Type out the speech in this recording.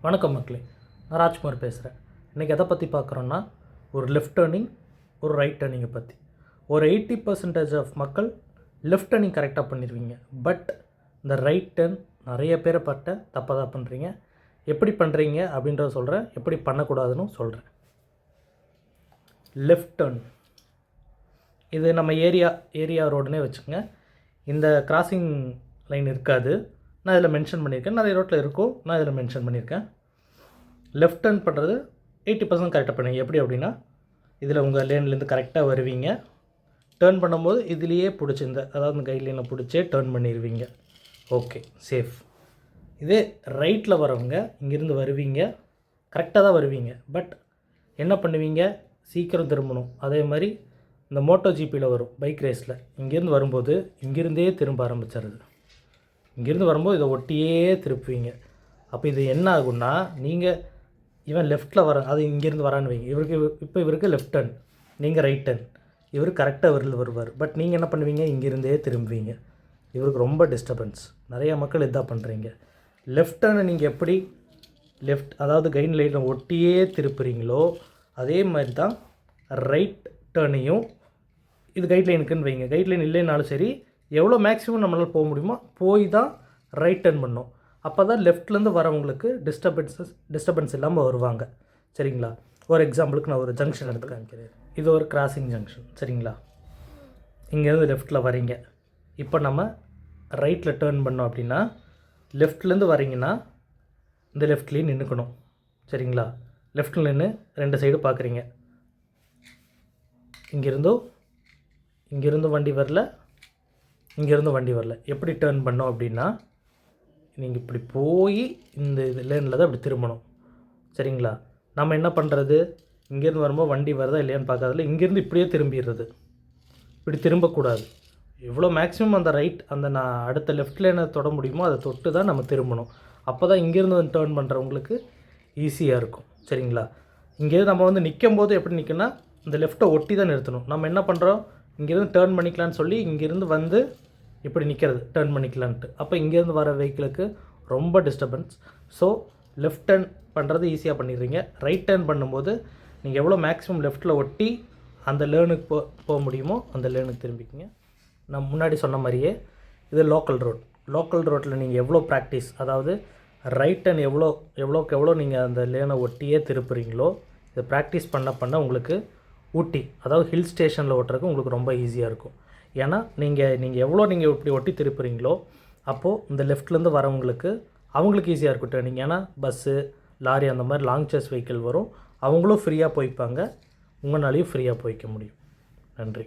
வணக்கம் மக்களே, நான் ராஜ்குமார் பேசுகிறேன். இன்றைக்கி எதை பற்றி பார்க்குறோன்னா, ஒரு லெஃப்ட் டேர்னிங், ஒரு ரைட் டேர்னிங்கை பற்றி. ஒரு 80% ஆஃப் மக்கள் லெஃப்ட் டேர்னிங் கரெக்டாக பண்ணிடுவீங்க. பட் இந்த ரைட் டேர்ன் நிறைய பேரை தப்பாக தான் பண்ணுறீங்க. எப்படி பண்ணுறீங்க அப்படின்றத சொல்கிறேன், எப்படி பண்ணக்கூடாதுன்னு சொல்கிறேன். லெஃப்ட் டேர்ன், இது நம்ம ஏரியா ரோடுனே வச்சுக்கோங்க. இந்த கிராசிங் லைன் இருக்காது, நான் இதில் மென்ஷன் பண்ணியிருக்கேன். நிறைய ரோட்டில் இருக்கும், நான் இதில் மென்ஷன் பண்ணியிருக்கேன். லெஃப்ட் டர்ன் பண்ணுறது 80% கரெக்டாக பண்ணுவீங்க. எப்படி அப்படின்னா, இதில் உங்கள் லேன்லேருந்து கரெக்டாக வருவீங்க. டேர்ன் பண்ணும்போது இதுலேயே பிடிச்சி அதாவது கைட்லைனில் பிடிச்சே டேர்ன் பண்ணிடுவீங்க. Okay, safe. இதே ரைட்டில் வரவங்க இங்கேருந்து வருவீங்க, கரெக்டாக தான் வருவீங்க. பட் என்ன பண்ணுவீங்க, சீக்கிரம் திரும்பணும். அதே மாதிரி இந்த மோட்டோ ஜிபியில் வரும், பைக் ரேஸில் இங்கேருந்து வரும்போது இங்கேருந்தே திரும்ப ஆரம்பிச்சிருது. இங்கேருந்து வரும்போது இதை ஒட்டியே திருப்புவீங்க. அப்போ இது என்ன ஆகுன்னா, நீங்கள் இவன் லெஃப்ட்டில் வர, அது இங்கேருந்து வரான்னு வைங்க. இவருக்கு லெஃப்ட் டர்ன், நீங்கள் ரைட் டர்ன். இவர் கரெக்டாக வருவார். பட் நீங்கள் என்ன பண்ணுவீங்க, இங்கேருந்தே திரும்புவீங்க. இவருக்கு ரொம்ப டிஸ்டர்பன்ஸ். நிறையா மக்கள் இதான் பண்ணுறீங்க. லெஃப்ட் டர்னை நீங்கள் எப்படி அதாவது கைட் லைனில் ஒட்டியே திருப்புறீங்களோ, அதே மாதிரி தான் ரைட் டர்னையும் இது கைட்லைனுக்குன்னு வைங்க. கைட்லைன் இல்லைனாலும் சரி, எவ்வளோ மேக்ஸிமம் நம்மளால் போக முடியுமோ போய் தான் ரைட் டர்ன் பண்ணோம். அப்போ தான் லெஃப்ட்லேருந்து வரவங்களுக்கு டிஸ்டர்பன்ஸ் இல்லாமல் வருவாங்க. சரிங்களா? ஒரு எக்ஸாம்பிளுக்கு நான் ஒரு ஜங்ஷன் எடுத்து காமிக்கிறேன். இது ஒரு கிராசிங் ஜங்ஷன். சரிங்களா? இங்கேருந்து லெஃப்ட்டில் வரீங்க. இப்போ நம்ம ரைட்டில் டேர்ன் பண்ணோம் அப்படின்னா, லெஃப்ட்லேருந்து வரீங்கன்னா இந்த லெஃப்ட்லேயே நின்றுக்கணும். சரிங்களா? லெஃப்ட்டில் நின்று 2 சைடு பார்க்குறீங்க. இங்கேருந்தும் வண்டி வரல, இங்கேருந்து வண்டி வரல. எப்படி டேர்ன் பண்ணோம் அப்படின்னா, நீங்கள் இப்படி போய் இந்த லேனில் தான் இப்படி திரும்பணும். சரிங்களா? நம்ம என்ன பண்ணுறது, இங்கேருந்து வரும்போது வண்டி வருதா இல்லையான்னு பார்க்காதில்ல, இங்கேருந்து இப்படியே திரும்பிடுறது. இப்படி திரும்பக்கூடாது. எவ்வளோ மேக்ஸிமம் அந்த நான் அடுத்த லெஃப்ட் லேனை தொட முடியுமோ அதை தொட்டு தான் நம்ம திரும்பணும். அப்போ தான் இங்கேருந்து வந்து டேர்ன் பண்ணுறவங்களுக்கு ஈஸியாக இருக்கும். சரிங்களா? இங்கேருந்து நம்ம நிற்கும் போது எப்படி நிற்கணும்னா, இந்த லெஃப்ட்டை ஒட்டி தான் நிறுத்தணும். நம்ம என்ன பண்ணுறோம், இங்கேருந்து டேர்ன் பண்ணிக்கலான்னு சொல்லி இங்கேருந்து இப்படி நிற்கிறது, டேர்ன் பண்ணிக்கலான்ட்டு. அப்போ இங்கேருந்து வர வெஹிக்கிளுக்கு ரொம்ப டிஸ்டர்பன்ஸ். ஸோ லெஃப்ட் டேர்ன் பண்ணுறது ஈஸியாக பண்ணிடுறீங்க. ரைட் டேர்ன் பண்ணும்போது நீங்கள் எவ்வளோ மேக்ஸிமம் லெஃப்ட்டில் ஒட்டி அந்த லேனுக்கு போக முடியுமோ அந்த லேனுக்கு திரும்பிக்கிங்க. நான் முன்னாடி சொன்ன மாதிரியே இது லோக்கல் ரோட்டில் நீங்கள் எவ்வளோ ப்ராக்டிஸ், அதாவது ரைட் டேர்ன் எவ்வளோக்கு எவ்வளோ நீங்கள் அந்த லேனை ஒட்டியே திருப்புறீங்களோ, இதை ப்ராக்டிஸ் பண்ண உங்களுக்கு ஊட்டி, அதாவது ஹில் ஸ்டேஷனில் ஓட்டுறதுக்கு உங்களுக்கு ரொம்ப ஈஸியாக இருக்கும். ஏன்னா நீங்கள் எவ்வளோ இப்படி ஒட்டி திருப்புறீங்களோ, அப்போது இந்த லெஃப்ட்லேருந்து வரவங்களுக்கு அவங்களுக்கு ஈஸியாக இருக்கும் டேர்னிங். ஏன்னா பஸ்ஸு, லாரி அந்த மாதிரி லாங் சேஸ் வெஹிக்கிள் வரும், அவங்களும் ஃப்ரீயாக போய்ப்பாங்க, உங்களாலையும் ஃப்ரீயாக போய்க்க முடியும். நன்றி.